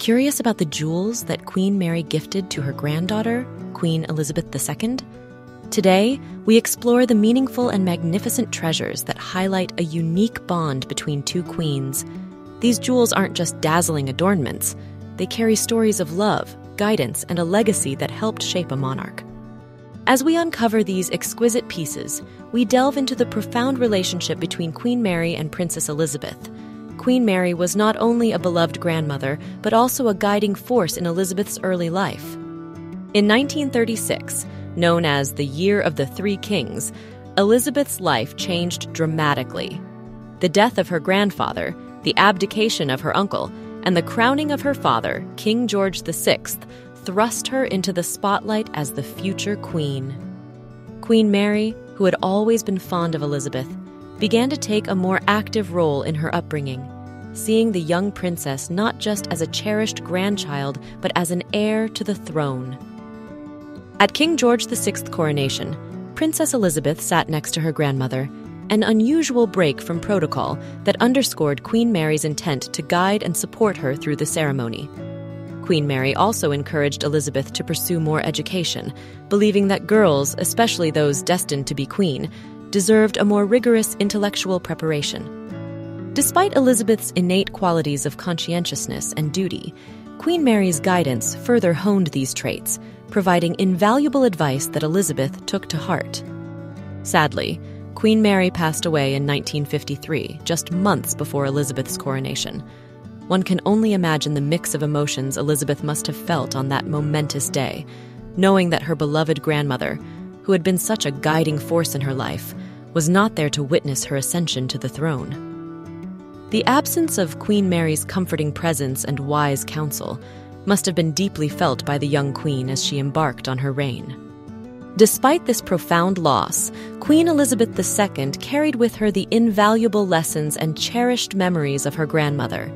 Curious about the jewels that Queen Mary gifted to her granddaughter, Queen Elizabeth II? Today, we explore the meaningful and magnificent treasures that highlight a unique bond between two queens. These jewels aren't just dazzling adornments. They carry stories of love, guidance, and a legacy that helped shape a monarch. As we uncover these exquisite pieces, we delve into the profound relationship between Queen Mary and Princess Elizabeth. Queen Mary was not only a beloved grandmother, but also a guiding force in Elizabeth's early life. In 1936, known as the Year of the Three Kings, Elizabeth's life changed dramatically. The death of her grandfather, the abdication of her uncle, and the crowning of her father, King George VI, thrust her into the spotlight as the future queen. Queen Mary, who had always been fond of Elizabeth, began to take a more active role in her upbringing, seeing the young princess not just as a cherished grandchild, but as an heir to the throne. At King George VI's coronation, Princess Elizabeth sat next to her grandmother, an unusual break from protocol that underscored Queen Mary's intent to guide and support her through the ceremony. Queen Mary also encouraged Elizabeth to pursue more education, believing that girls, especially those destined to be queen, deserved a more rigorous intellectual preparation. Despite Elizabeth's innate qualities of conscientiousness and duty, Queen Mary's guidance further honed these traits, providing invaluable advice that Elizabeth took to heart. Sadly, Queen Mary passed away in 1953, just months before Elizabeth's coronation. One can only imagine the mix of emotions Elizabeth must have felt on that momentous day, knowing that her beloved grandmother, who had been such a guiding force in her life, was not there to witness her ascension to the throne. The absence of Queen Mary's comforting presence and wise counsel must have been deeply felt by the young queen as she embarked on her reign. Despite this profound loss, Queen Elizabeth II carried with her the invaluable lessons and cherished memories of her grandmother.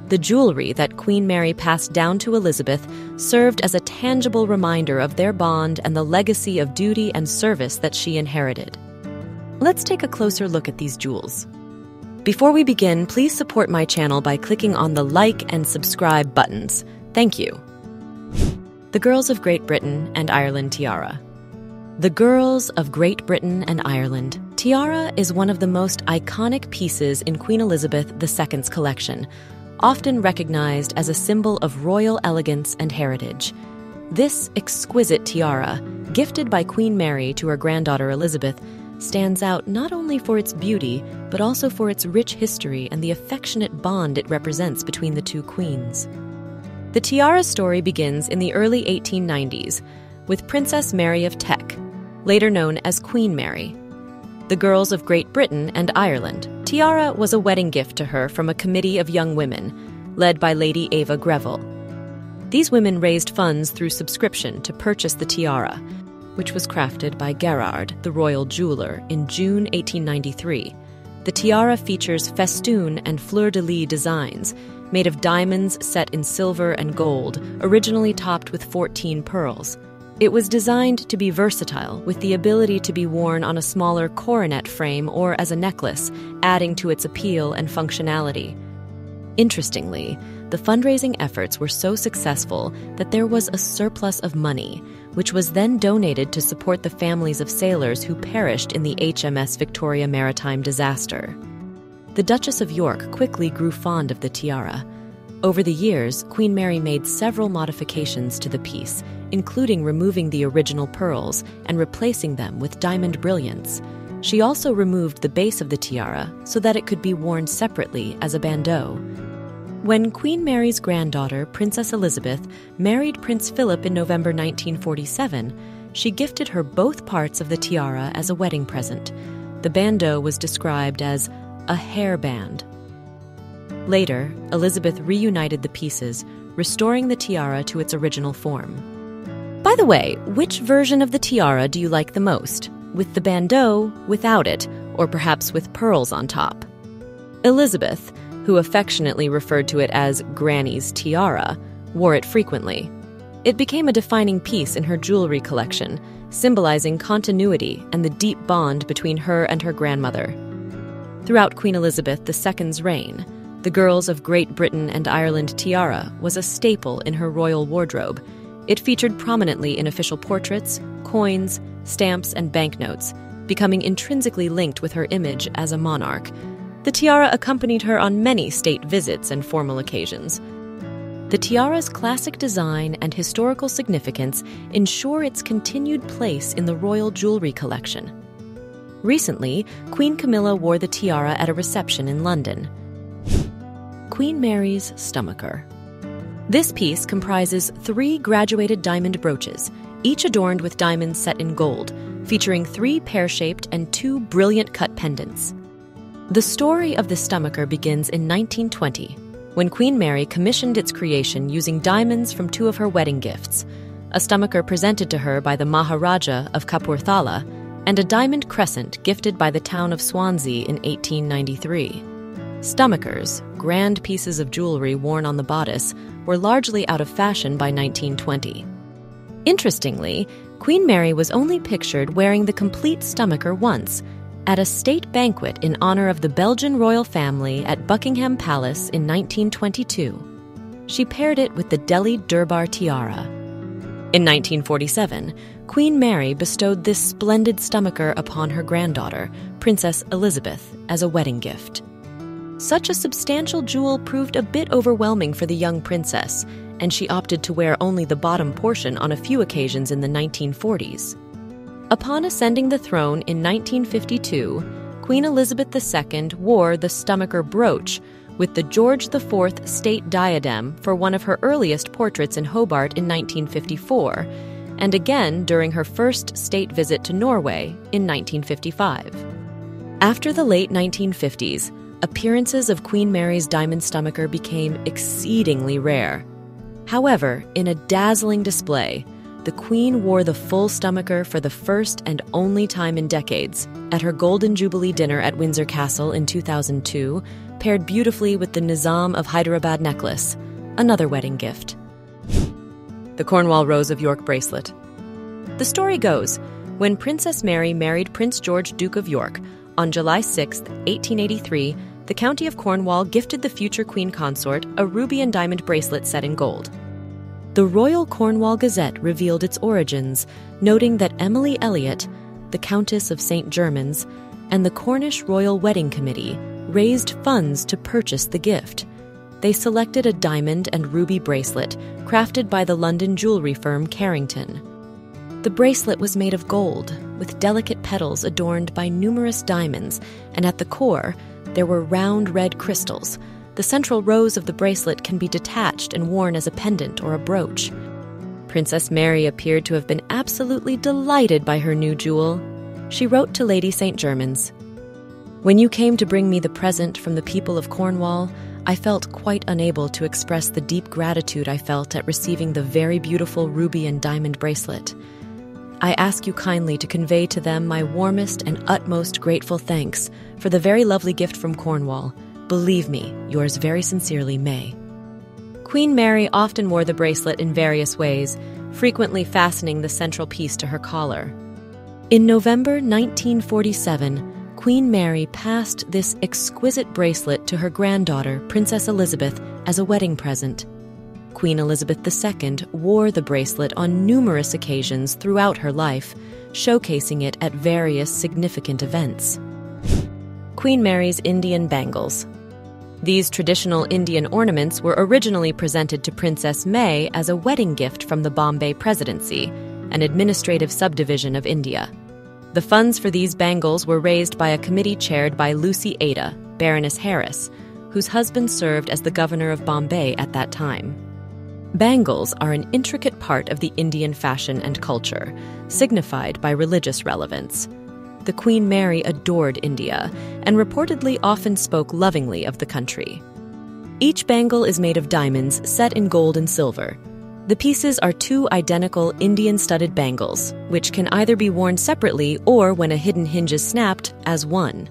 The jewelry that Queen Mary passed down to Elizabeth served as a tangible reminder of their bond and the legacy of duty and service that she inherited. Let's take a closer look at these jewels. Before we begin, please support my channel by clicking on the like and subscribe buttons. Thank you. The Girls of Great Britain and Ireland Tiara. The Girls of Great Britain and Ireland. Tiara is one of the most iconic pieces in Queen Elizabeth II's collection, often recognized as a symbol of royal elegance and heritage. This exquisite tiara, gifted by Queen Mary to her granddaughter Elizabeth, stands out not only for its beauty, but also for its rich history and the affectionate bond it represents between the two queens. The tiara story begins in the early 1890s with Princess Mary of Teck, later known as Queen Mary. The Girls of Great Britain and Ireland. Tiara was a wedding gift to her from a committee of young women, led by Lady Ava Greville. These women raised funds through subscription to purchase the tiara, which was crafted by Gerard, the royal jeweler, in June 1893. The tiara features festoon and fleur-de-lis designs, made of diamonds set in silver and gold, originally topped with 14 pearls. It was designed to be versatile, with the ability to be worn on a smaller coronet frame or as a necklace, adding to its appeal and functionality. Interestingly, the fundraising efforts were so successful that there was a surplus of money, which was then donated to support the families of sailors who perished in the HMS Victoria maritime disaster. The Duchess of York quickly grew fond of the tiara. Over the years, Queen Mary made several modifications to the piece, including removing the original pearls and replacing them with diamond brilliants. She also removed the base of the tiara so that it could be worn separately as a bandeau. When Queen Mary's granddaughter, Princess Elizabeth, married Prince Philip in November 1947, she gifted her both parts of the tiara as a wedding present. The bandeau was described as a hairband. Later, Elizabeth reunited the pieces, restoring the tiara to its original form. By the way, which version of the tiara do you like the most? With the bandeau, without it, or perhaps with pearls on top? Elizabeth, who affectionately referred to it as Granny's tiara, wore it frequently. It became a defining piece in her jewelry collection, symbolizing continuity and the deep bond between her and her grandmother. Throughout Queen Elizabeth II's reign, The girls of Great Britain and Ireland tiara was a staple in her royal wardrobe. It featured prominently in official portraits, coins, stamps, and banknotes, becoming intrinsically linked with her image as a monarch. The tiara accompanied her on many state visits and formal occasions. The tiara's classic design and historical significance ensure its continued place in the royal jewelry collection. Recently, Queen Camilla wore the tiara at a reception in London. Queen Mary's stomacher. This piece comprises 3 graduated diamond brooches, each adorned with diamonds set in gold, featuring 3 pear-shaped and 2 brilliant cut pendants. The story of the stomacher begins in 1920, when Queen Mary commissioned its creation using diamonds from 2 of her wedding gifts, a stomacher presented to her by the Maharaja of Kapurthala, and a diamond crescent gifted by the town of Swansea in 1893. Stomachers, grand pieces of jewelry worn on the bodice, were largely out of fashion by 1920. Interestingly, Queen Mary was only pictured wearing the complete stomacher once, at a state banquet in honor of the Belgian royal family at Buckingham Palace in 1922. She paired it with the Delhi Durbar tiara. In 1947, Queen Mary bestowed this splendid stomacher upon her granddaughter, Princess Elizabeth, as a wedding gift. Such a substantial jewel proved a bit overwhelming for the young princess, and she opted to wear only the bottom portion on a few occasions in the 1940s. Upon ascending the throne in 1952, Queen Elizabeth II wore the stomacher brooch with the George IV state diadem for one of her earliest portraits in Hobart in 1954, and again during her first state visit to Norway in 1955. After the late 1950s, appearances of Queen Mary's diamond stomacher became exceedingly rare. However, in a dazzling display, the Queen wore the full stomacher for the first and only time in decades at her Golden Jubilee dinner at Windsor Castle in 2002, paired beautifully with the Nizam of Hyderabad necklace, another wedding gift. The Cornwall Rose of York bracelet. The story goes, when Princess Mary married Prince George, Duke of York, on July 6, 1883, the County of Cornwall gifted the future Queen Consort a ruby and diamond bracelet set in gold. The Royal Cornwall Gazette revealed its origins, noting that Emily Elliot, the Countess of St. Germans, and the Cornish Royal Wedding Committee raised funds to purchase the gift. They selected a diamond and ruby bracelet crafted by the London jewelry firm Carrington. The bracelet was made of gold, with delicate petals adorned by numerous diamonds, and at the core, there were round red crystals. The central rose of the bracelet can be detached and worn as a pendant or a brooch. Princess Mary appeared to have been absolutely delighted by her new jewel. She wrote to Lady St. Germans, "When you came to bring me the present from the people of Cornwall, I felt quite unable to express the deep gratitude I felt at receiving the very beautiful ruby and diamond bracelet. I ask you kindly to convey to them my warmest and utmost grateful thanks for the very lovely gift from Cornwall. Believe me, yours very sincerely, May." Queen Mary often wore the bracelet in various ways, frequently fastening the central piece to her collar. In November 1947, Queen Mary passed this exquisite bracelet to her granddaughter, Princess Elizabeth, as a wedding present. Queen Elizabeth II wore the bracelet on numerous occasions throughout her life, showcasing it at various significant events. Queen Mary's Indian bangles. These traditional Indian ornaments were originally presented to Princess May as a wedding gift from the Bombay Presidency, an administrative subdivision of India. The funds for these bangles were raised by a committee chaired by Lucy Ada, Baroness Harris, whose husband served as the governor of Bombay at that time. Bangles are an intricate part of the Indian fashion and culture, signified by religious relevance. The Queen Mary adored India and reportedly often spoke lovingly of the country. Each bangle is made of diamonds set in gold and silver. The pieces are 2 identical Indian-studded bangles, which can either be worn separately or, when a hidden hinge is snapped, as one.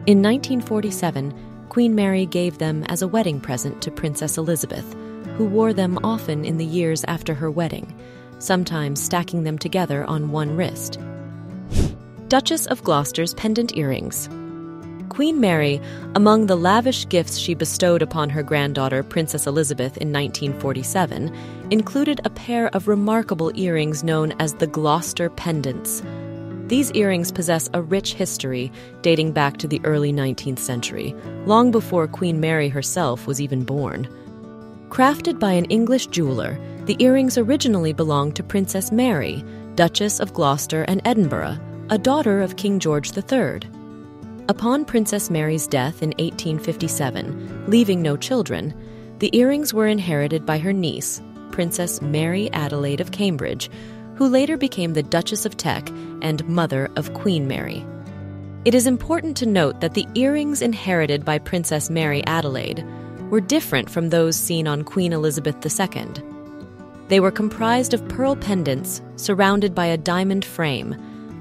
In 1947, Queen Mary gave them as a wedding present to Princess Elizabeth, who wore them often in the years after her wedding, sometimes stacking them together on one wrist. Duchess of Gloucester's pendant earrings. Queen Mary, among the lavish gifts she bestowed upon her granddaughter, Princess Elizabeth, in 1947, included a pair of remarkable earrings known as the Gloucester pendants. These earrings possess a rich history dating back to the early 19th century, long before Queen Mary herself was even born. Crafted by an English jeweler, the earrings originally belonged to Princess Mary, Duchess of Gloucester and Edinburgh, a daughter of King George III. Upon Princess Mary's death in 1857, leaving no children, the earrings were inherited by her niece, Princess Mary Adelaide of Cambridge, who later became the Duchess of Teck and mother of Queen Mary. It is important to note that the earrings inherited by Princess Mary Adelaide were different from those seen on Queen Elizabeth II. They were comprised of pearl pendants surrounded by a diamond frame,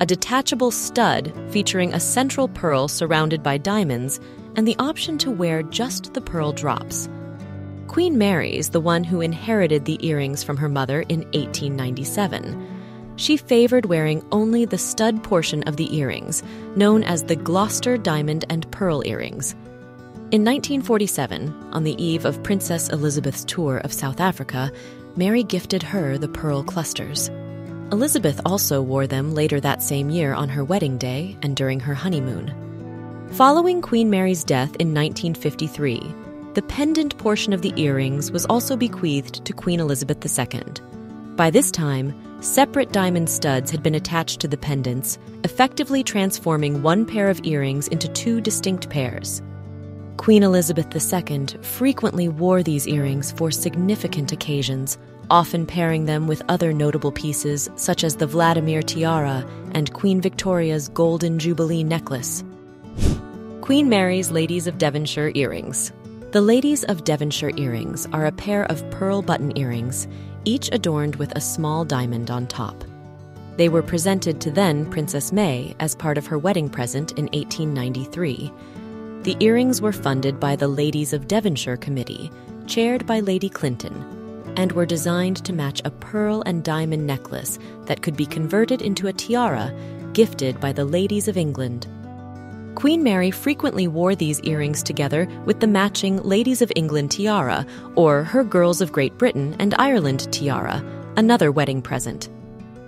a detachable stud featuring a central pearl surrounded by diamonds, and the option to wear just the pearl drops. Queen Mary's the one who inherited the earrings from her mother in 1897. She favored wearing only the stud portion of the earrings, known as the Gloucester diamond and pearl earrings. In 1947, on the eve of Princess Elizabeth's tour of South Africa, Mary gifted her the pearl clusters. Elizabeth also wore them later that same year on her wedding day and during her honeymoon. Following Queen Mary's death in 1953, the pendant portion of the earrings was also bequeathed to Queen Elizabeth II. By this time, separate diamond studs had been attached to the pendants, effectively transforming one pair of earrings into two distinct pairs. Queen Elizabeth II frequently wore these earrings for significant occasions, often pairing them with other notable pieces such as the Vladimir tiara and Queen Victoria's Golden Jubilee necklace. Queen Mary's Ladies of Devonshire earrings. The Ladies of Devonshire earrings are a pair of pearl button earrings, each adorned with a small diamond on top. They were presented to then Princess May as part of her wedding present in 1893. The earrings were funded by the Ladies of Devonshire Committee, chaired by Lady Clinton, and were designed to match a pearl and diamond necklace that could be converted into a tiara gifted by the Ladies of England. Queen Mary frequently wore these earrings together with the matching Ladies of England tiara, or her Girls of Great Britain and Ireland tiara, another wedding present.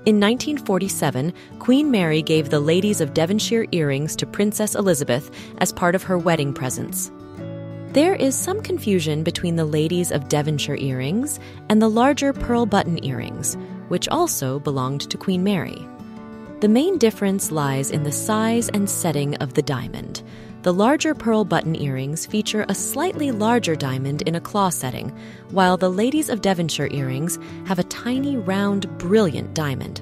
In 1947, Queen Mary gave the Ladies of Devonshire earrings to Princess Elizabeth as part of her wedding presents. There is some confusion between the Ladies of Devonshire earrings and the larger pearl button earrings, which also belonged to Queen Mary. The main difference lies in the size and setting of the diamond. The larger pearl button earrings feature a slightly larger diamond in a claw setting, while the Ladies of Devonshire earrings have a tiny, round, brilliant diamond.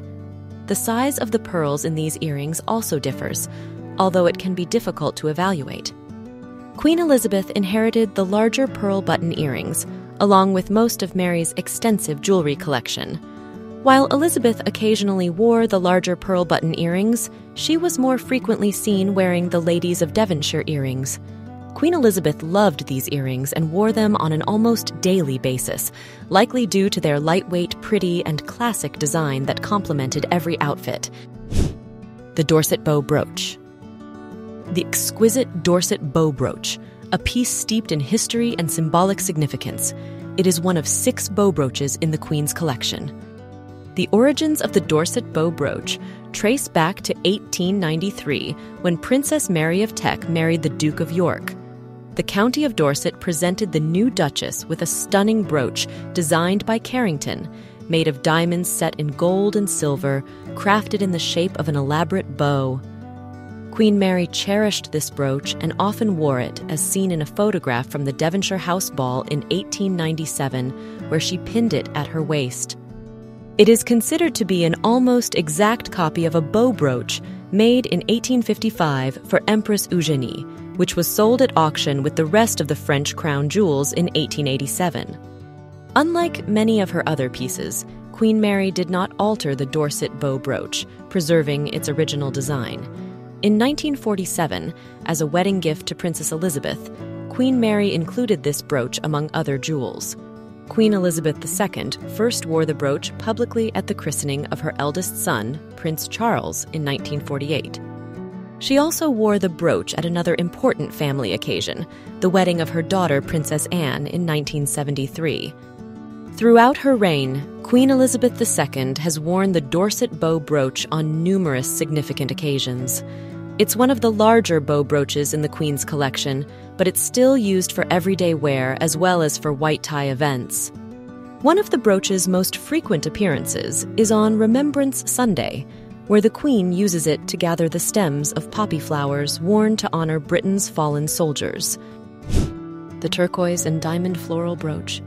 The size of the pearls in these earrings also differs, although it can be difficult to evaluate. Queen Elizabeth inherited the larger pearl button earrings, along with most of Mary's extensive jewelry collection. While Elizabeth occasionally wore the larger pearl button earrings, she was more frequently seen wearing the Ladies of Devonshire earrings. Queen Elizabeth loved these earrings and wore them on an almost daily basis, likely due to their lightweight, pretty, and classic design that complemented every outfit. The Dorset Bow Brooch. The exquisite Dorset Bow Brooch, a piece steeped in history and symbolic significance. It is one of 6 bow brooches in the Queen's collection. The origins of the Dorset Bow Brooch trace back to 1893, when Princess Mary of Teck married the Duke of York. The County of Dorset presented the new Duchess with a stunning brooch designed by Carrington, made of diamonds set in gold and silver, crafted in the shape of an elaborate bow. Queen Mary cherished this brooch and often wore it, as seen in a photograph from the Devonshire House Ball in 1897, where she pinned it at her waist. It is considered to be an almost exact copy of a bow brooch made in 1855 for Empress Eugenie, which was sold at auction with the rest of the French crown jewels in 1887. Unlike many of her other pieces, Queen Mary did not alter the Dorset Bow Brooch, preserving its original design. In 1947, as a wedding gift to Princess Elizabeth, Queen Mary included this brooch among other jewels. Queen Elizabeth II first wore the brooch publicly at the christening of her eldest son, Prince Charles, in 1948. She also wore the brooch at another important family occasion, the wedding of her daughter, Princess Anne, in 1973. Throughout her reign, Queen Elizabeth II has worn the Dorset Bow Brooch on numerous significant occasions. It's one of the larger bow brooches in the Queen's collection, but it's still used for everyday wear as well as for white tie events. One of the brooch's most frequent appearances is on Remembrance Sunday, where the Queen uses it to gather the stems of poppy flowers worn to honor Britain's fallen soldiers. The turquoise and diamond floral brooch.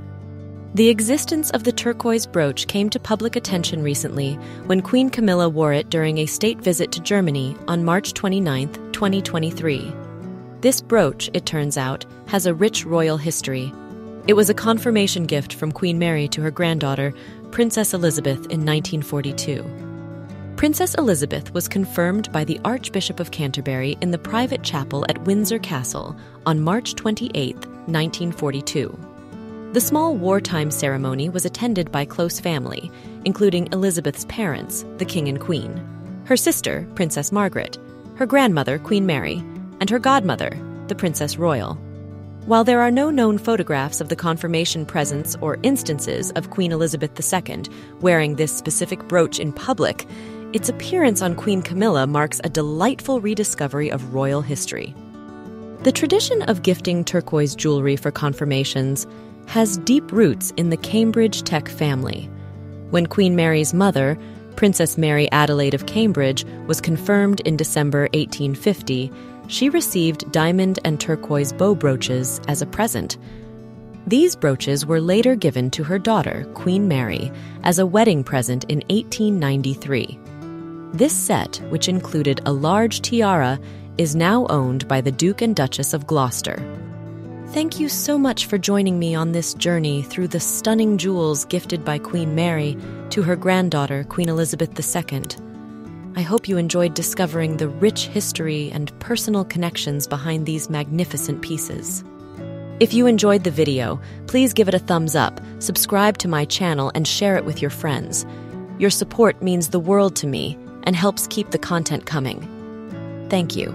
The existence of the turquoise brooch came to public attention recently when Queen Camilla wore it during a state visit to Germany on March 29, 2023. This brooch, it turns out, has a rich royal history. It was a confirmation gift from Queen Mary to her granddaughter, Princess Elizabeth, in 1942. Princess Elizabeth was confirmed by the Archbishop of Canterbury in the private chapel at Windsor Castle on March 28, 1942. The small wartime ceremony was attended by close family, including Elizabeth's parents, the King and Queen, her sister, Princess Margaret, her grandmother, Queen Mary, and her godmother, the Princess Royal. While there are no known photographs of the confirmation presence or instances of Queen Elizabeth II wearing this specific brooch in public, its appearance on Queen Camilla marks a delightful rediscovery of royal history. The tradition of gifting turquoise jewelry for confirmations has deep roots in the Cambridge tech family. When Queen Mary's mother, Princess Mary Adelaide of Cambridge, was confirmed in December 1850, she received diamond and turquoise bow brooches as a present. These brooches were later given to her daughter, Queen Mary, as a wedding present in 1893. This set, which included a large tiara, is now owned by the Duke and Duchess of Gloucester. Thank you so much for joining me on this journey through the stunning jewels gifted by Queen Mary to her granddaughter, Queen Elizabeth II. I hope you enjoyed discovering the rich history and personal connections behind these magnificent pieces. If you enjoyed the video, please give it a thumbs up, subscribe to my channel, and share it with your friends. Your support means the world to me and helps keep the content coming. Thank you.